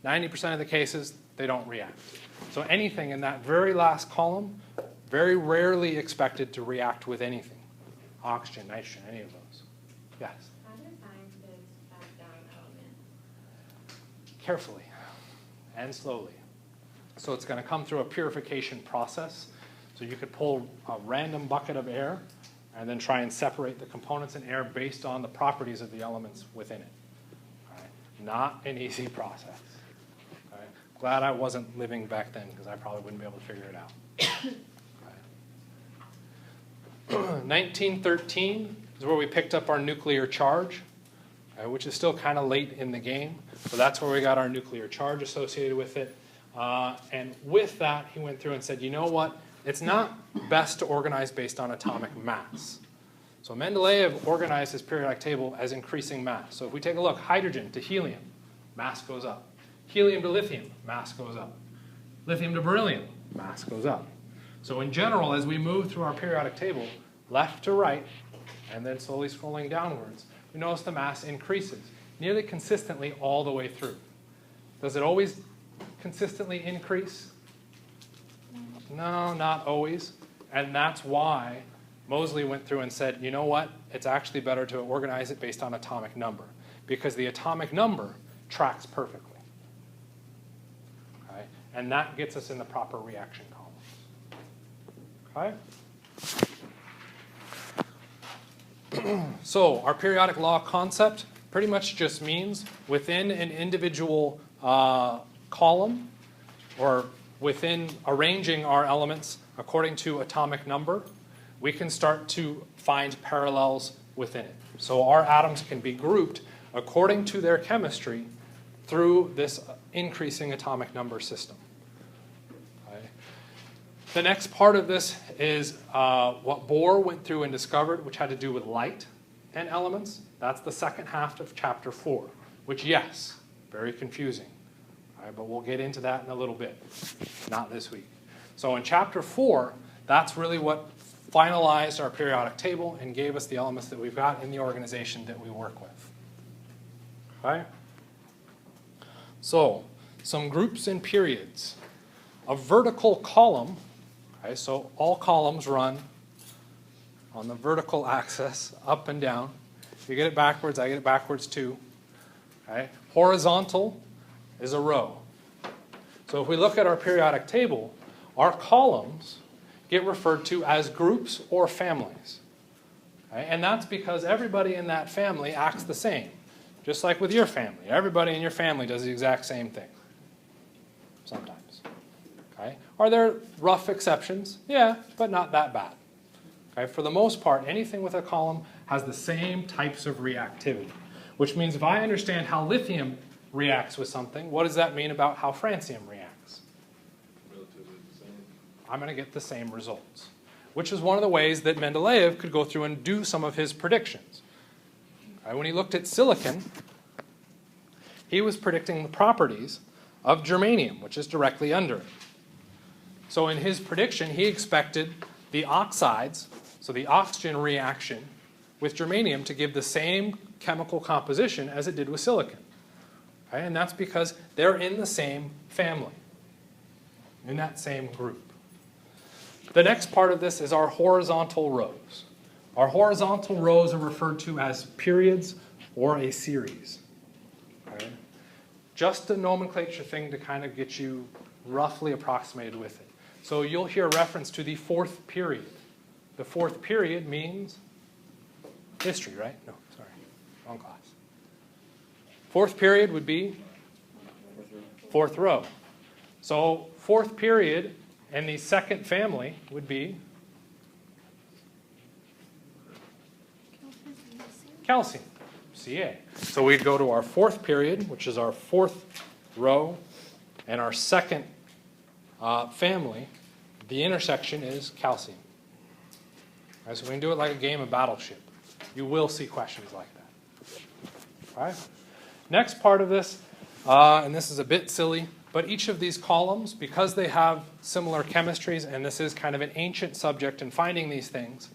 90% of the cases, they don't react. So anything in that very last column, very rarely expected to react with anything. Oxygen, nitrogen, any of those. Yes? How do scientists track down elements? Carefully and slowly. So it's going to come through a purification process. So you could pull a random bucket of air and then try and separate the components in air based on the properties of the elements within it. All right. Not an easy process. All right. Glad I wasn't living back then because I probably wouldn't be able to figure it out. 1913 is where we picked up our nuclear charge, which is still kind of late in the game. So that's where we got our nuclear charge associated with it. And with that, he went through and said, you know what? It's not best to organize based on atomic mass. So Mendeleev organized his periodic table as increasing mass. So if we take a look, hydrogen to helium, mass goes up. Helium to lithium, mass goes up. Lithium to beryllium, mass goes up. So in general, as we move through our periodic table, left to right, and then slowly scrolling downwards, we notice the mass increases nearly consistently all the way through. Does it always consistently increase? No, not always. And that's why Moseley went through and said, you know what? It's actually better to organize it based on atomic number, because the atomic number tracks perfectly. Okay? And that gets us in the proper reaction columns. Okay? So our periodic law concept pretty much just means within an individual column, or within arranging our elements according to atomic number, we can start to find parallels within it. So our atoms can be grouped according to their chemistry through this increasing atomic number system. Okay. The next part of this is what Bohr went through and discovered, which had to do with light and elements. That's the second half of chapter 4, which, yes, very confusing. All right, but we'll get into that in a little bit, not this week. So in chapter 4, that's really what finalized our periodic table and gave us the elements that we've got in the organization that we work with. Okay? So, some groups and periods. A vertical column, okay, so all columns run on the vertical axis, up and down. If you get it backwards, I get it backwards too. Okay? Horizontal is a row. So if we look at our periodic table, our columns get referred to as groups or families. Okay? And that's because everybody in that family acts the same. Just like with your family. Everybody in your family does the exact same thing. Sometimes. Okay? Are there rough exceptions? Yeah, but not that bad. Okay? For the most part, anything with a column has the same types of reactivity. Which means if I understand how lithium reacts with something, what does that mean about how francium reacts? Relatively the same. I'm going to get the same results. Which is one of the ways that Mendeleev could go through and do some of his predictions. Okay, when he looked at silicon, he was predicting the properties of germanium, which is directly under it. So in his prediction, he expected the oxides, so the oxygen reaction with germanium, to give the same chemical composition as it did with silicon. Okay, and that's because they're in the same family, in that same group. The next part of this is our horizontal rows. Our horizontal rows are referred to as periods or a series. Okay? Just a nomenclature thing to kind of get you roughly approximated with it. So you'll hear reference to the fourth period. The fourth period means history, right? No, sorry, wrong class. Fourth period would be fourth row. So fourth period and the second family would be calcium, Ca. So we'd go to our fourth period, which is our fourth row, and our second family, the intersection is calcium. All right, so we can do it like a game of Battleship. You will see questions like that. All right. Next part of this, and this is a bit silly, but each of these columns, because they have similar chemistries, and this is kind of an ancient subject in finding these things,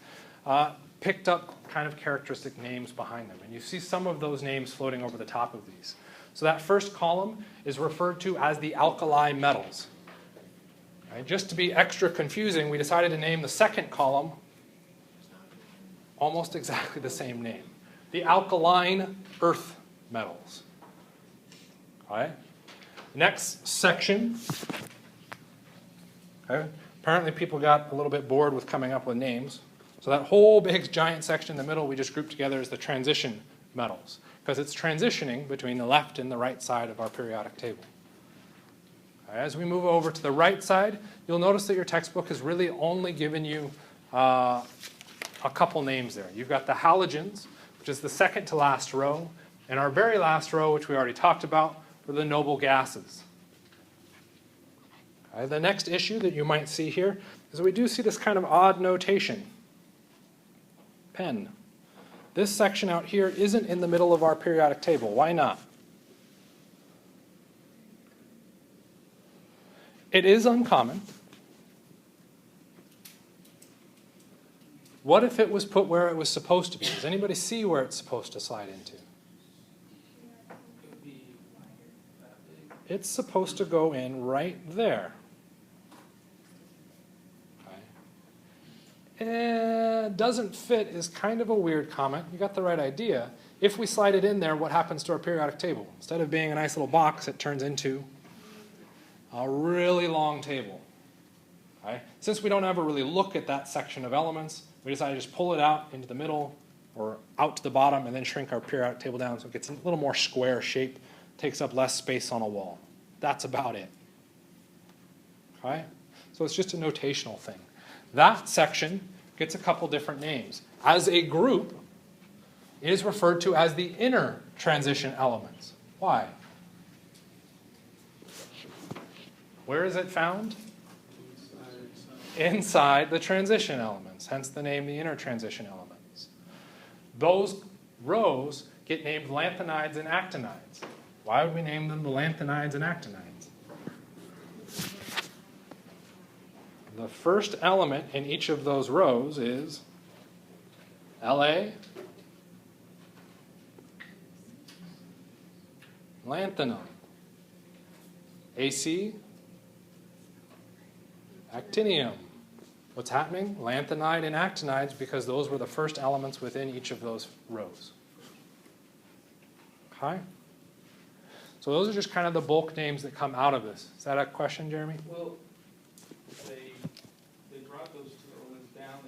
picked up kind of characteristic names behind them. And you see some of those names floating over the top of these. So that first column is referred to as the alkali metals. Right? Just to be extra confusing, we decided to name the second column almost exactly the same name. The alkaline earth metals. All right? Next section. Okay. Apparently people got a little bit bored with coming up with names. So that whole big giant section in the middle we just grouped together as the transition metals, because it's transitioning between the left and the right side of our periodic table. As we move over to the right side, you'll notice that your textbook has really only given you a couple names there. You've got the halogens, which is the second to last row, and our very last row, which we already talked about, were the noble gases. Okay, the next issue that you might see here is we do see this kind of odd notation. Pen. This section out here isn't in the middle of our periodic table. Why not? It is uncommon. What if it was put where it was supposed to be? Does anybody see where it's supposed to slide into? It'd be that big. It's supposed to go in right there. Okay. Doesn't fit is kind of a weird comment. You got the right idea. If we slide it in there, what happens to our periodic table? Instead of being a nice little box, it turns into a really long table. Okay. Since we don't ever really look at that section of elements, we decided to just pull it out into the middle or out to the bottom and then shrink our periodic table down so it gets a little more square shape, takes up less space on a wall. That's about it. Okay? So it's just a notational thing. That section gets a couple different names. As a group, it is referred to as the inner transition elements. Why? Where is it found? Inside the transition elements, hence the name the inner transition elements. Those rows get named lanthanides and actinides. Why would we name them the lanthanides and actinides? The first element in each of those rows is La, lanthanide, AC, actinium. What's happening? Lanthanide and actinides, because those were the first elements within each of those rows. Okay? So those are just kind of the bulk names that come out of this. Is that a question, Jeremy? Well, they brought those two elements down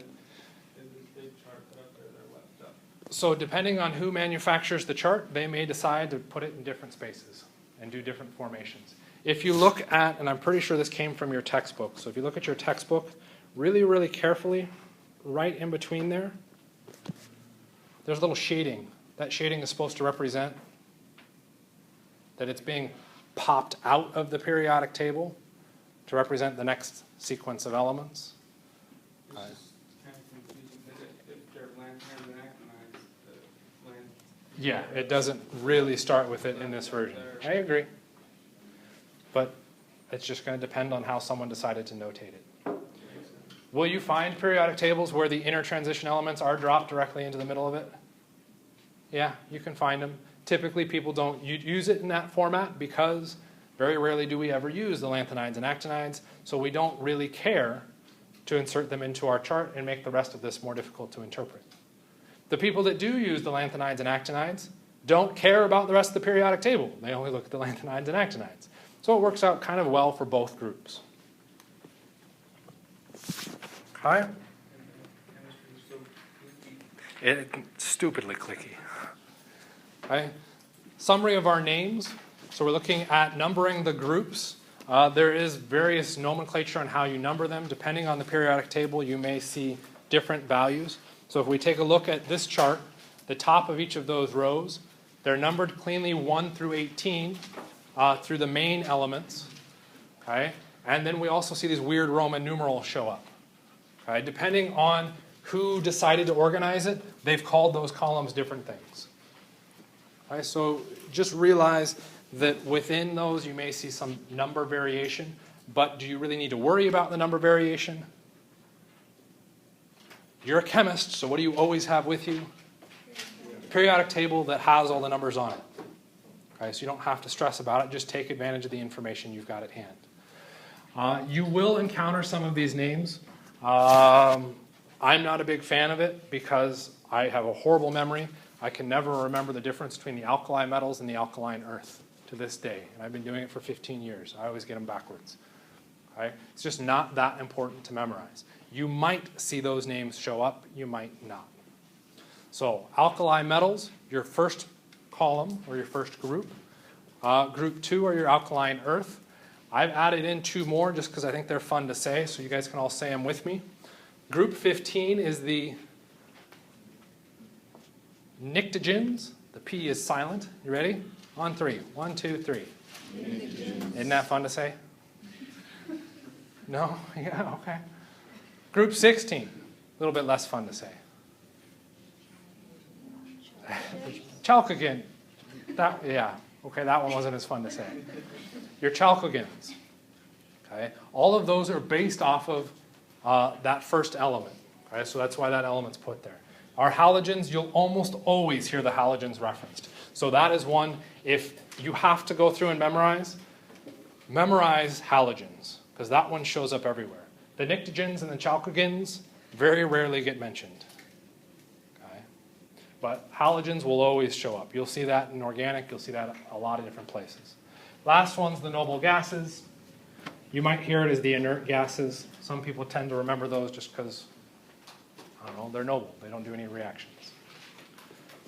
and this big chart put up there, they're left up. So depending on who manufactures the chart, they may decide to put it in different spaces and do different formations. If you look at, and I'm pretty sure this came from your textbook, so if you look at your textbook really, really carefully, right in between there, there's a little shading. That shading is supposed to represent that it's being popped out of the periodic table to represent the next sequence of elements. It's just kind of confusing, because if they're lanthanides and actinides, the land. Yeah, it doesn't really start with it in this version. I agree. But it's just going to depend on how someone decided to notate it. Will you find periodic tables where the inner transition elements are dropped directly into the middle of it? Yeah, you can find them. Typically, people don't use it in that format because very rarely do we ever use the lanthanides and actinides, so we don't really care to insert them into our chart and make the rest of this more difficult to interpret. The people that do use the lanthanides and actinides don't care about the rest of the periodic table. They only look at the lanthanides and actinides. So it works out kind of well for both groups. Okay? Chemistry's so clicky. It's stupidly clicky. Okay? Summary of our names. So we're looking at numbering the groups. There is various nomenclature on how you number them. Depending on the periodic table, you may see different values. So if we take a look at this chart, the top of each of those rows, they're numbered cleanly 1 through 18 through the main elements. Okay? And then we also see these weird Roman numerals show up. Okay? Depending on who decided to organize it, they've called those columns different things. Okay? So just realize that within those you may see some number variation, but do you really need to worry about the number variation? You're a chemist, so what do you always have with you? Periodic table that has all the numbers on it. Okay, so you don't have to stress about it. Just take advantage of the information you've got at hand. You will encounter some of these names. I'm not a big fan of it because I have a horrible memory. I can never remember the difference between the alkali metals and the alkaline earth to this day. And I've been doing it for 15 years. I always get them backwards. Okay? It's just not that important to memorize. You might see those names show up. You might not. So alkali metals, your first column or your first group. Group 2 are your alkaline earth. I've added in 2 more just because I think they're fun to say, so you guys can all say them with me. Group 15 is the pnictogens. The P is silent. You ready? On 3. 1, 2, 3. Isn't that fun to say? No? Yeah, okay. Group 16. A little bit less fun to say. Chalcogen. Yeah. Okay, that one wasn't as fun to say. Your chalcogens. Okay. All of those are based off of that first element. All right, so that's why that element's put there. Our halogens, you'll almost always hear the halogens referenced. So that is one, if you have to go through and memorize halogens, because that one shows up everywhere. The pnictogens and the chalcogens very rarely get mentioned. Okay? But halogens will always show up. You'll see that in organic, you'll see that a lot of different places. Last one's the noble gases. You might hear it as the inert gases. Some people tend to remember those just because, I don't know, they're noble. They don't do any reactions.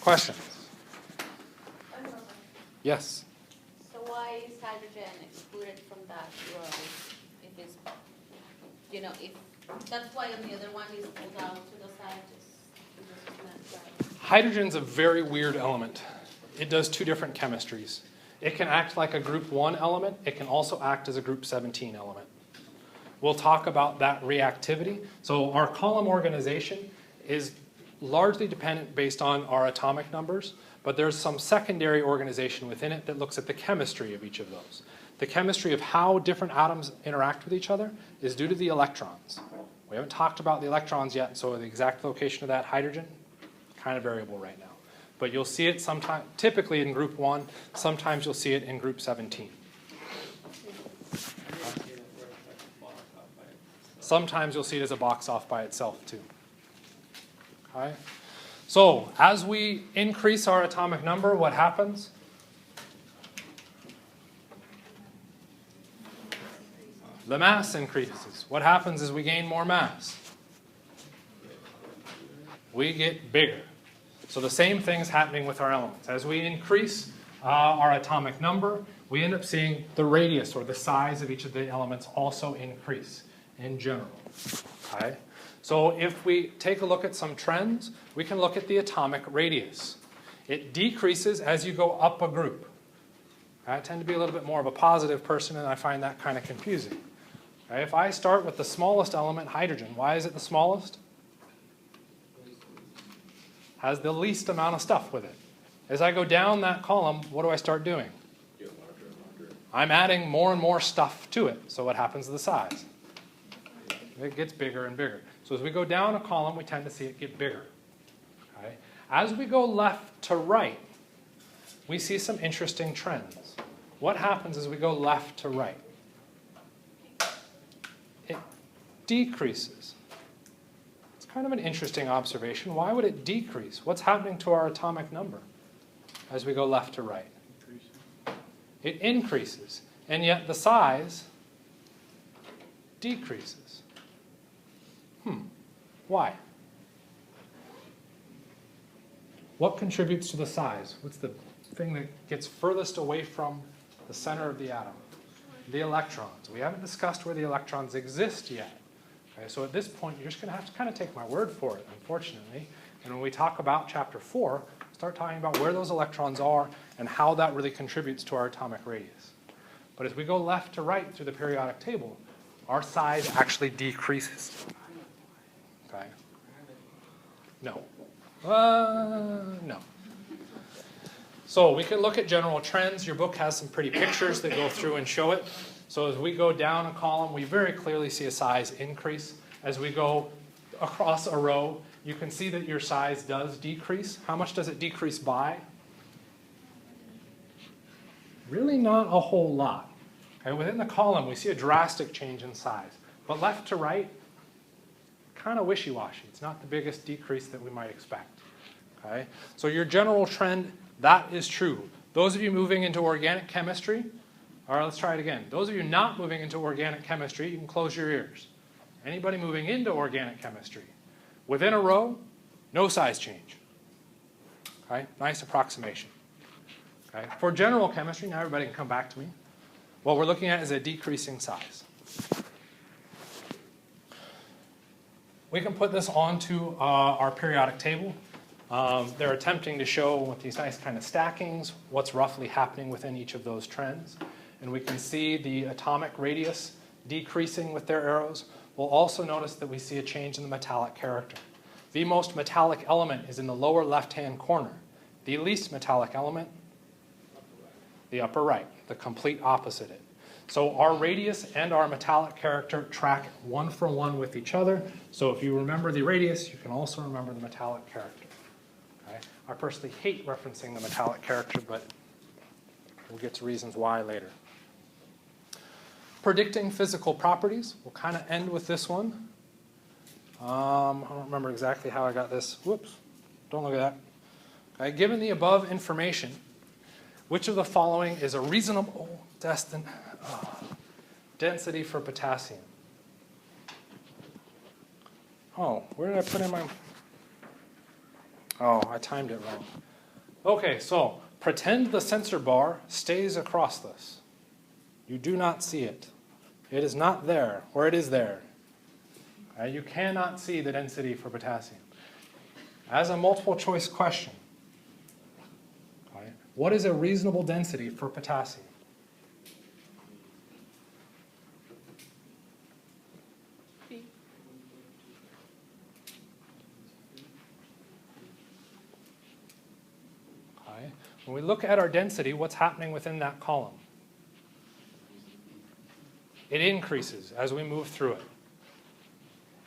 Questions? Yes? So why is hydrogen excluded from that row? If it's, if that's why on the other one is pulled out to the side, just right. Hydrogen's a very weird element. It does two different chemistries. It can act like a group 1 element. It can also act as a group 17 element. We'll talk about that reactivity. So our column organization is largely dependent based on our atomic numbers, but there's some secondary organization within it that looks at the chemistry of each of those. The chemistry of how different atoms interact with each other is due to the electrons. We haven't talked about the electrons yet, so the exact location of that hydrogen, kind of variable right now. But you'll see it sometime, typically in group 1, sometimes you'll see it in group 17. Sometimes you'll see it as a box off by itself too. Okay? So as we increase our atomic number, what happens? The mass increases. What happens is we gain more mass. We get bigger. So the same thing is happening with our elements. As we increase our atomic number, we end up seeing the radius or the size of each of the elements also increase in general. Okay? So if we take a look at some trends, we can look at the atomic radius. It decreases as you go up a group. I tend to be a little bit more of a positive person, and I find that kind of confusing. Okay? If I start with the smallest element, hydrogen, why is it the smallest? Has the least amount of stuff with it. As I go down that column, what do I start doing? Get larger and larger. I'm adding more and more stuff to it. So what happens to the size? It gets bigger and bigger. So as we go down a column, we tend to see it get bigger. Okay? As we go left to right, we see some interesting trends. What happens as we go left to right? It decreases. It's kind of an interesting observation. Why would it decrease? What's happening to our atomic number as we go left to right? It increases, and yet the size decreases. Why? What contributes to the size? What's the thing that gets furthest away from the center of the atom? The electrons. We haven't discussed where the electrons exist yet. Okay, so at this point, you're just going to have to kind of take my word for it, unfortunately. And when we talk about chapter 4, start talking about where those electrons are and how that really contributes to our atomic radius. But as we go left to right through the periodic table, our size actually decreases. Okay? No. No. So we can look at general trends. Your book has some pretty pictures that go through and show it. So as we go down a column, we very clearly see a size increase. As we go across a row, you can see that your size does decrease. How much does it decrease by? Really not a whole lot. Okay, within the column, we see a drastic change in size. But left to right, kind of wishy-washy. It's not the biggest decrease that we might expect. Okay? So your general trend, that is true. Those of you moving into organic chemistry, all right, let's try it again. Those of you not moving into organic chemistry, you can close your ears. Anybody moving into organic chemistry, within a row, no size change. Okay? Nice approximation. Okay? For general chemistry, now everybody can come back to me. What we're looking at is a decreasing size. We can put this onto our periodic table. They're attempting to show with these nice kind of stackings what's roughly happening within each of those trends. And we can see the atomic radius decreasing with their arrows. We'll also notice that we see a change in the metallic character. The most metallic element is in the lower left-hand corner. The least metallic element, the upper right, the complete opposite it. So our radius and our metallic character track 1 for 1 with each other. So if you remember the radius, you can also remember the metallic character. Okay? I personally hate referencing the metallic character, but we'll get to reasons why later. Predicting physical properties. We'll kind of end with this one. I don't remember exactly how I got this. Whoops. Don't look at that. Okay, given the above information, which of the following is a reasonable density for potassium? Oh, where did I put in my... Oh, I timed it wrong. Okay, so pretend the sensor bar stays across this. You do not see it. It is not there, or it is there. You cannot see the density for potassium. As a multiple choice question, what is a reasonable density for potassium? B. Okay. When we look at our density, what's happening within that column? It increases as we move through it.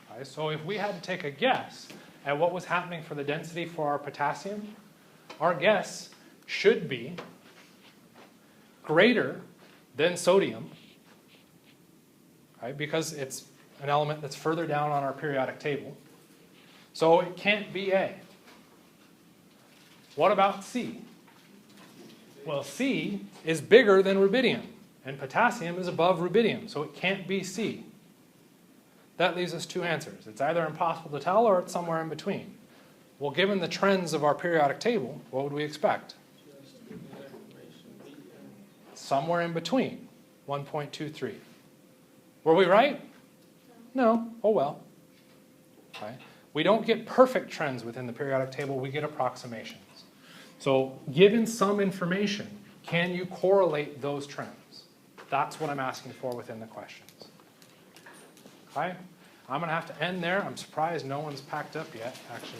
Okay. So if we had to take a guess at what was happening for the density for our potassium, our guess should be greater than sodium, right, because it's an element that's further down on our periodic table. So it can't be A. What about C? Well, C is bigger than rubidium, and potassium is above rubidium, so it can't be C. That leaves us two answers. It's either impossible to tell or it's somewhere in between. Well, given the trends of our periodic table, what would we expect? Somewhere in between, 1.23. Were we right? No. Oh well. Okay. We don't get perfect trends within the periodic table, we get approximations. So given some information, can you correlate those trends? That's what I'm asking for within the questions. Okay? I'm going to have to end there. I'm surprised no one's packed up yet, actually.